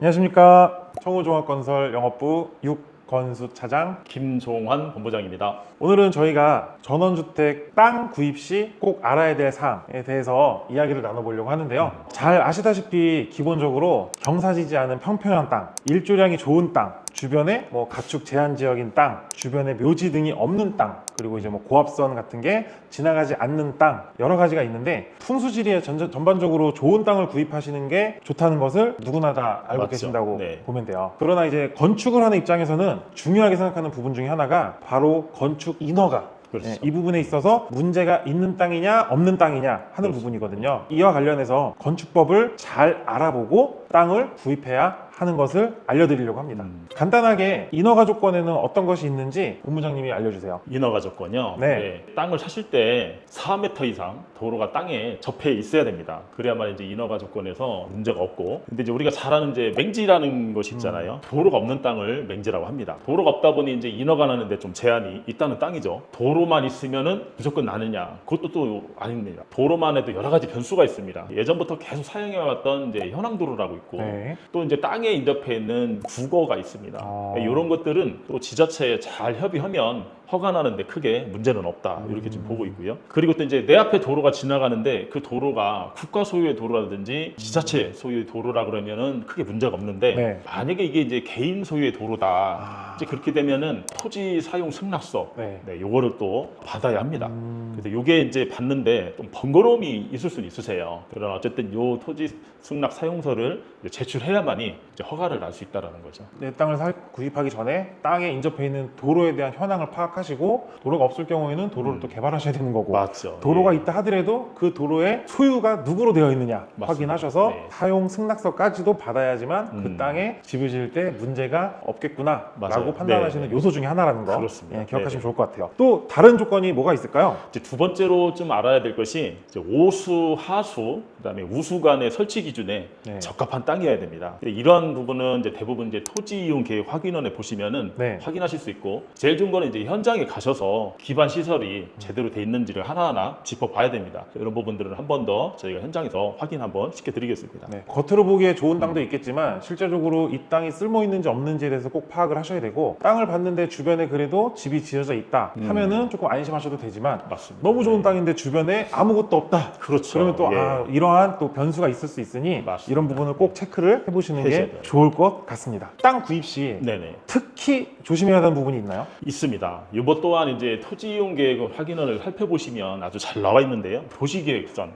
안녕하십니까. 청우종합건설 영업부 육건수 차장. 김종환 본부장입니다. 오늘은 저희가 전원주택 땅 구입 시 꼭 알아야 될 사항에 대해서 이야기를 나눠보려고 하는데요. 잘 아시다시피 기본적으로 경사지지 않은 평평한 땅, 일조량이 좋은 땅, 주변에 가축 제한 지역인 땅, 주변에 묘지 등이 없는 땅, 그리고 이제 고압선 같은 게 지나가지 않는 땅, 여러 가지가 있는데 풍수지리에 전반적으로 좋은 땅을 구입하시는 게 좋다는 것을 누구나 다 알고 맞죠. 계신다고 네. 보면 돼요. 그러나 이제 건축을 하는 입장에서는 중요하게 생각하는 부분 중에 하나가 바로 건축 인허가, 그렇죠. 이 부분에 있어서 문제가 있는 땅이냐 없는 땅이냐 하는 그렇죠. 부분이거든요. 이와 관련해서 건축법을 잘 알아보고 땅을 구입해야 하는 것을 알려드리려고 합니다. 간단하게 인허가 조건에는 어떤 것이 있는지 본부장님이 알려주세요. 인허가 조건요. 네. 땅을 사실 때 4m 이상 도로가 땅에 접해 있어야 됩니다. 그래야만 이제 인허가 조건에서 문제가 없고. 근데 이제 우리가 잘 아는 이제 맹지라는 것이 있잖아요. 도로가 없는 땅을 맹지라고 합니다. 도로가 없다 보니 이제 인허가 나는데 좀 제한이 있다는 땅이죠. 도로만 있으면은 무조건 나느냐? 그것도 또 아닙니다. 도로만 해도 여러 가지 변수가 있습니다. 예전부터 계속 사용해왔던 이제 현황도로라고 있고, 네. 또 이제 땅에 인접해 있는 국어가 있습니다. 이런 것들은 또 지자체에 잘 협의하면 허가 나는데 크게 문제는 없다, 이렇게 지금 보고 있고요. 그리고 또 이제 내 앞에 도로가 지나가는데 그 도로가 국가 소유의 도로라든지 지자체 소유의 도로라 그러면은 크게 문제가 없는데, 네. 만약에 이게 이제 개인 소유의 도로다, 이제 그렇게 되면은 토지 사용 승낙서, 네. 요거를 또 받아야 합니다. 그래서 요게 이제 받는데 좀 번거로움이 있을 수는 있으세요. 그러나 어쨌든 요 토지 승낙 사용서를 이제 제출해야만이 이제 허가를 날 수 있다라는 거죠. 내 땅을 구입하기 전에 땅에 인접해 있는 도로에 대한 현황을 파악하시고, 도로가 없을 경우에는 도로를 또 개발하셔야 되는 거고, 맞죠. 도로가 예. 있다 하더라도 그 도로의 소유가 누구로 되어 있느냐 맞습니다. 확인하셔서 네. 사용 승낙서까지도 받아야지만 그 땅에 집을 지을 때 문제가 없겠구나 맞아요. 라고 판단하시는 네. 요소 중에 하나라는 거, 그렇습니다. 기억하시면 네. 좋을 것 같아요. 또 다른 조건이 뭐가 있을까요? 이제 두 번째로 좀 알아야 될 것이 이제 오수, 하수, 그다음에 우수 간의 설치 기준에 네. 적합한 땅이어야 됩니다. 이러한 부분은 이제 대부분 이제 토지 이용 계획 확인원에 보시면은 네. 확인하실 수 있고, 제일 좋은 거는 이제 현장에 가셔서 기반 시설이 제대로 돼 있는지를 하나하나 짚어봐야 됩니다. 이런 부분들은 한 번 더 저희가 현장에서 확인 한번 시켜드리겠습니다. 네, 겉으로 보기에 좋은 땅도 있겠지만 실제적으로 이 땅이 쓸모 있는지 없는지에 대해서 꼭 파악을 하셔야 되고, 땅을 봤는데 주변에 그래도 집이 지어져 있다 하면은 조금 안심하셔도 되지만, 맞습니다. 너무 좋은 네. 땅인데 주변에 아무것도 없다, 그렇죠. 그러면 또 예. 이러한 또 변수가 있을 수 있으니 맞습니다. 이런 부분을 꼭 체크를 해보시는 해줘야 게 돼요. 좋을 것 같습니다. 땅 구입 시 네네. 특히 조심해야 하는 부분이 있나요? 있습니다. 이것 또한 이제 토지 이용 계획 확인원을 살펴보시면 아주 잘 나와 있는데요. 도시계획선,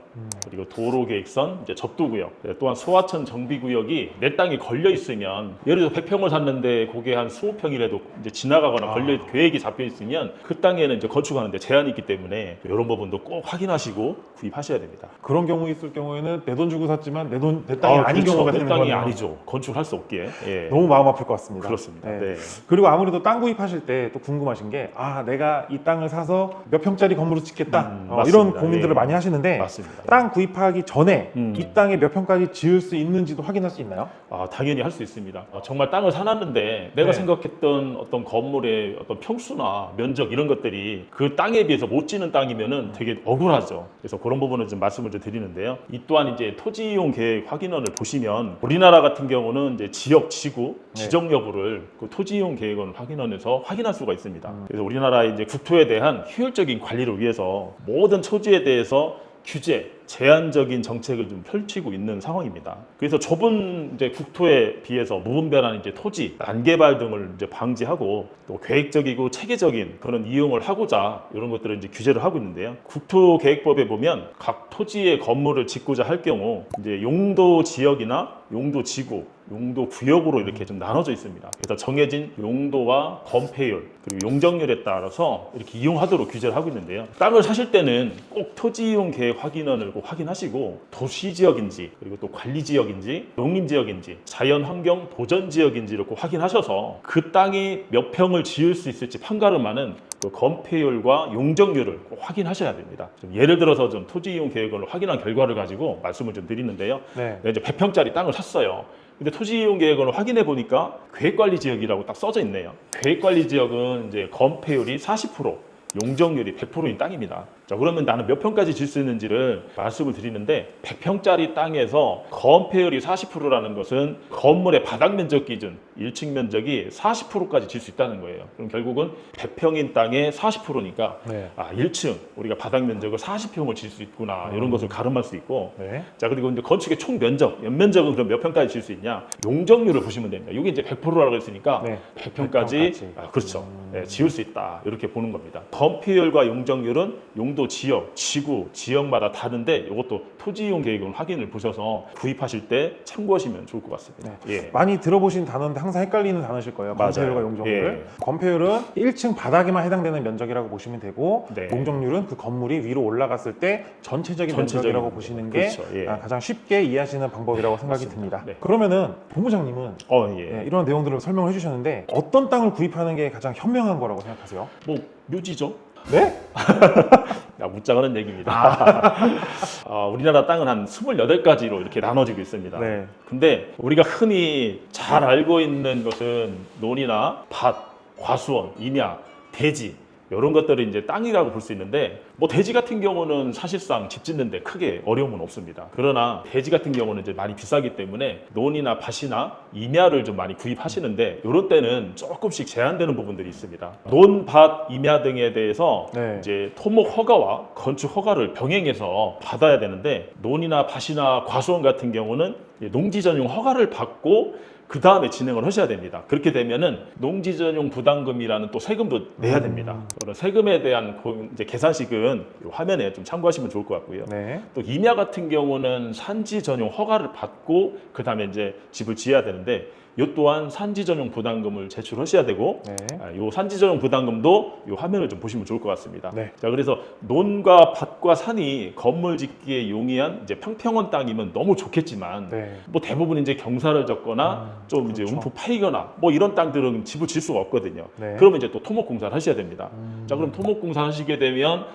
그리고 도로계획선, 이제 접두구역, 또한 소하천 정비구역이 내 땅에 걸려 있으면, 예를 들어 100평을 샀는데 그게 한 20평이라도 이제 지나가거나 계획이 잡혀 있으면 그 땅에는 이제 건축하는데 제한이 있기 때문에 이런 부분도 꼭 확인하시고 구입하셔야 됩니다. 그런 경우 있을 경우에는 내 돈 주고 샀지만 내 땅이 아닌 그렇죠. 경우가 내 되는 땅이 거네요. 아니죠. 건축할 수 없기에. 예. 너무 마음 아플 것 같습니다. 그렇습니다. 네. 네. 그리고 아무래도 땅 구입하실 때 또 궁금하신 게, 내가 이 땅을 사서 몇 평짜리 건물을 짓겠다, 맞습니다. 이런 고민들을 예. 많이 하시는데, 맞습니다. 땅 구입하기 전에 이 땅에 몇 평까지 지을 수 있는지도 확인할 수 있나요? 당연히 할 수 있습니다. 정말 땅을 사놨는데 내가 네. 생각했던 어떤 건물의 어떤 평수나 면적 이런 것들이 그 땅에 비해서 못 지는 땅이면은 되게 억울하죠. 그래서 그런 부분을 좀 말씀을 좀 드리는데요. 이 또한 이제 토지 이용 계획 확인원을 보시면, 우리나라 같은 경우는 이제 지역, 지구, 지정 여부를 그 토지 이용 계획원 확인원에서 확인할 수가 있습니다. 그래서 우리나라의 이제 국토에 대한 효율적인 관리를 위해서 모든 토지에 대해서 규제, 제한적인 정책을 좀 펼치고 있는 상황입니다. 그래서 좁은 이제 국토에 비해서 무분별한 이제 토지, 난개발 등을 이제 방지하고, 또 계획적이고 체계적인 그런 이용을 하고자 이런 것들을 이제 규제를 하고 있는데요. 국토계획법에 보면 각 토지의 건물을 짓고자 할 경우 이제 용도 지역이나 용도 지구, 용도 구역으로 이렇게 좀 나눠져 있습니다. 그래서 정해진 용도와 건폐율, 그리고 용적률에 따라서 이렇게 이용하도록 규제를 하고 있는데요. 땅을 사실 때는 꼭 토지 이용 계획 확인원을 꼭 확인하시고, 도시 지역인지, 그리고 또 관리 지역인지, 농림 지역인지, 자연 환경 보전 지역인지를 꼭 확인하셔서 그 땅이 몇 평을 지을 수 있을지 판가름하는 그 건폐율과 용적률을 꼭 확인하셔야 됩니다. 좀 예를 들어서 좀 토지 이용 계획을 확인한 결과를 가지고 말씀을 좀 드리는데요. 네. 이제 100평짜리 땅을 샀어요. 근데 토지 이용 계획을 확인해 보니까 계획관리 지역이라고 딱 써져 있네요. 계획관리 지역은 이제 건폐율이 40%, 용적률이 100%인 땅입니다. 자, 그러면 나는 몇 평까지 질 수 있는지를 말씀을 드리는데 100평짜리 땅에서 건폐율이 40%라는 것은 건물의 바닥 면적 기준 1층 면적이 40%까지 질 수 있다는 거예요. 그럼 결국은 100평인 땅의 40%니까 네. 1층 우리가 바닥 면적을 40평을 질 수 있구나 이런 것을 가름할 수 있고 네. 자, 그리고 이제 건축의 총 면적, 연면적은 그럼 몇 평까지 질 수 있냐? 용적률을 보시면 됩니다. 이게 이제 100%라고 했으니까 네. 100평까지 그렇죠. 네, 지을 수 있다. 이렇게 보는 겁니다. 건폐율과 용적률은 용도 지역, 지구, 지역마다 다른데 이것도 토지 이용 계획을 확인을 보셔서 구입하실 때 참고하시면 좋을 것 같습니다. 네. 예. 많이 들어보신 단어인데 항상 헷갈리는 단어실 거예요. 맞아요. 건폐율과 용적률. 건폐율은 1층 바닥에만 해당되는 면적이라고 보시면 되고 네. 용적률은 그 건물이 위로 올라갔을 때 전체적인 면적이라고 보시는 게 그렇죠. 예. 가장 쉽게 이해하시는 방법이라고 생각이 맞습니다. 듭니다. 네. 그러면은 본부장님은 예. 이런 내용들을 설명을 해주셨는데 어떤 땅을 구입하는 게 가장 현명한 거라고 생각하세요? 뭐 묘지죠. 네? 묻자가는 얘기입니다. 우리나라 땅은 한 28가지로 이렇게 나눠지고 있습니다. 네. 근데 우리가 흔히 잘 알고 있는 것은 논이나 밭, 과수원, 임야, 대지 이런 것들을 이제 땅이라고 볼 수 있는데 뭐 대지 같은 경우는 사실상 집 짓는데 크게 어려움은 없습니다. 그러나 대지 같은 경우는 이제 많이 비싸기 때문에 논이나 밭이나 임야를 좀 많이 구입하시는데 이런 때는 조금씩 제한되는 부분들이 있습니다. 논, 밭, 임야 등에 대해서 네. 이제 토목 허가와 건축 허가를 병행해서 받아야 되는데 논이나 밭이나 과수원 같은 경우는 농지 전용 허가를 받고 그 다음에 진행을 하셔야 됩니다. 그렇게 되면은 농지 전용 부담금이라는 또 세금도 내야 됩니다. 그런 세금에 대한 이제 계산식은 이 화면에 좀 참고하시면 좋을 것 같고요. 네. 또 임야 같은 경우는 산지 전용 허가를 받고 그 다음에 이제 집을 지어야 되는데 이 또한 산지 전용 부담금을 제출하셔야 되고 네. 이 산지 전용 부담금도 이 화면을 좀 보시면 좋을 것 같습니다. 네. 자, 그래서 논과 밭과 산이 건물 짓기에 용이한 이제 평평한 땅이면 너무 좋겠지만 네. 뭐 대부분 이제 경사를 졌거나 좀 이제 그렇죠. 움푹 파이거나 뭐 이런 땅들은 집을 질 수가 없거든요. 네. 그러면 이제 또 토목 공사를 하셔야 됩니다. 자, 그럼 토목 공사 하시게 되면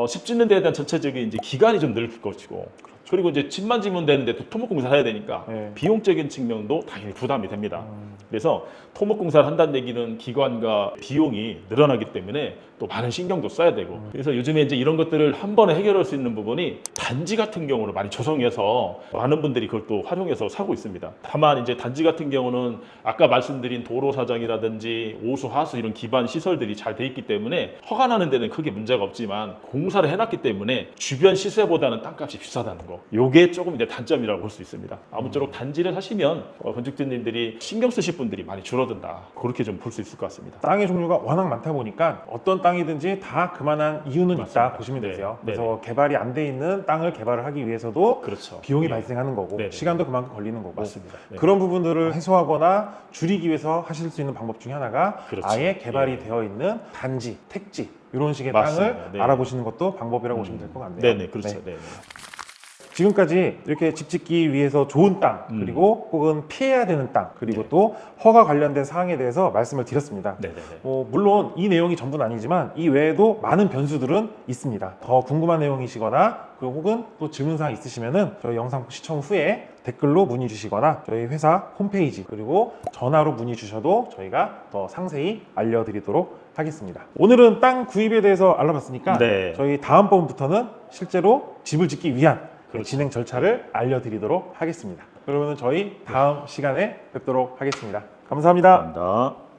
집 짓는 데에 대한 전체적인 이제 기간이 좀 늘 것이고 그리고 이제 집만 지면 되는데 또 토목공사를 해야 되니까 네. 비용적인 측면도 당연히 부담이 됩니다. 그래서 토목공사를 한다는 얘기는 기관과 비용이 늘어나기 때문에 또 많은 신경도 써야 되고 그래서 요즘에 이제 이런 것들을 한 번에 해결할 수 있는 부분이 단지 같은 경우를 많이 조성해서 많은 분들이 그걸 또 활용해서 사고 있습니다. 다만 이제 단지 같은 경우는 아까 말씀드린 도로 사정이라든지 오수, 하수 이런 기반 시설들이 잘 돼 있기 때문에 허가 나는 데는 크게 문제가 없지만 공사를 해놨기 때문에 주변 시세보다는 땅값이 비싸다는 거. 요게 조금 이제 단점이라고 볼 수 있습니다. 아무쪼록 단지를 사시면 건축주님들이 신경 쓰실 분들이 많이 줄어든다. 그렇게 좀 볼 수 있을 것 같습니다. 땅의 종류가 워낙 많다 보니까 어떤 땅이든지 다 그만한 이유는 있다 맞습니다. 보시면 네. 되세요. 네네. 그래서 개발이 안 돼 있는 땅을 개발을 하기 위해서도 그렇죠. 비용이 예. 발생하는 거고 네네. 시간도 그만큼 걸리는 거고 맞습니다. 네. 그런 부분들을 해소하거나 줄이기 위해서 하실 수 있는 방법 중에 하나가 그렇죠. 아예 개발이 예. 되어 있는 단지, 택지 이런 식의 맞습니다. 땅을 네. 알아보시는 것도 방법이라고 보시면 될 것 같네요. 네네, 그렇죠. 네. 네. 지금까지 이렇게 집 짓기 위해서 좋은 땅 그리고 혹은 피해야 되는 땅 그리고 또 허가 관련된 사항에 대해서 말씀을 드렸습니다. 네네네. 물론 이 내용이 전부는 아니지만 이 외에도 많은 변수들은 있습니다. 더 궁금한 내용이시거나 그리고 혹은 또 질문사항 있으시면은 저희 영상 시청 후에 댓글로 문의 주시거나 저희 회사 홈페이지 그리고 전화로 문의 주셔도 저희가 더 상세히 알려드리도록 하겠습니다. 오늘은 땅 구입에 대해서 알아봤으니까 네. 저희 다음번부터는 실제로 집을 짓기 위한 그렇죠. 진행 절차를 알려드리도록 하겠습니다. 그러면 저희 다음 시간에 뵙도록 하겠습니다. 감사합니다. 감사합니다.